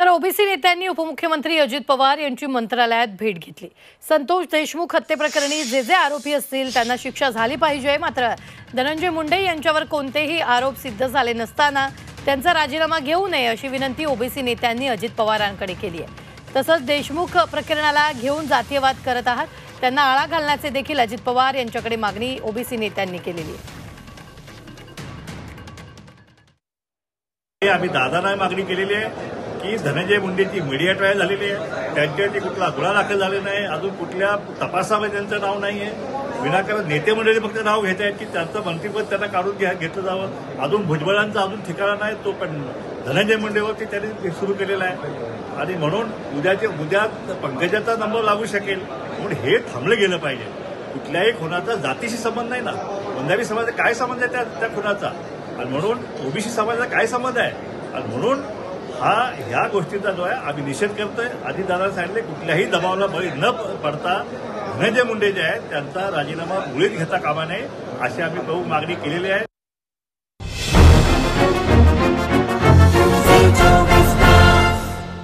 OBC नेत्यांनी उपमुख्यमंत्री अजित पवार यांची मंत्रालयात भेट घेतली। संतोष देशमुख हत्येप्रकरणी जे आरोपी असतील त्यांना शिक्षा झाली पाहिजे, मात्र धनंजय मुंडे यांच्यावर कोणतेही आरोप सिद्ध झाले नसताना त्यांचा राजीनामा घेऊ नये अशी विनंती ओबीसी नेत्यांनी अजित पवारांकडे केली आहे। तसंच देशमुख प्रकरणाला घेऊन जातीयवाद करत आहात त्यांना आळा घालण्याचे देखील अजित पवार यांच्याकडे मागणी ओबीसी नेत्यांनी केलेली आहे। आम्ही दादांना मागणी केलेली आहे की धनंजय मुंडेची मीडिया ट्रायल झालेली आहे, त्यांच्यावरती कुठला गुन्हा दाखल झाला नाही, अजून कुठल्या तपासामध्ये त्यांचं नाव नाही आहे। विनाकारण नेते मंडळी फक्त नाव घेत आहेत की त्यांचं मंत्रिपद त्यांना काढून घेतलं जावं। अजून भुजबळांचा अजून ठिकाणा नाही, तो पण धनंजय मुंडेवरती त्यांनी सुरू केलेला आहे आणि म्हणून उद्या पंकजाचा नंबर लागू शकेल, म्हणून हे थांबलं गेलं पाहिजे। कुठल्याही खुनाचा जातीशी संबंध नाही ना, पंजाबी समाजाचा काय संबंध आहे त्या खुनाचा, आणि म्हणून ओबीसी समाजाचा काय संबंध आहे, आणि म्हणून ह्या गोष्टीचा जो आहे आम्ही निषेध करतोय। अजितदादांनी सांगितले कुठल्याही दबावाला बळी न पडता धनंजय मुंडे जे आहेत त्यांचा राजीनामा मुळीच घेता कामा नये अशी आम्ही प्रमुख मागणी केलेली आहे।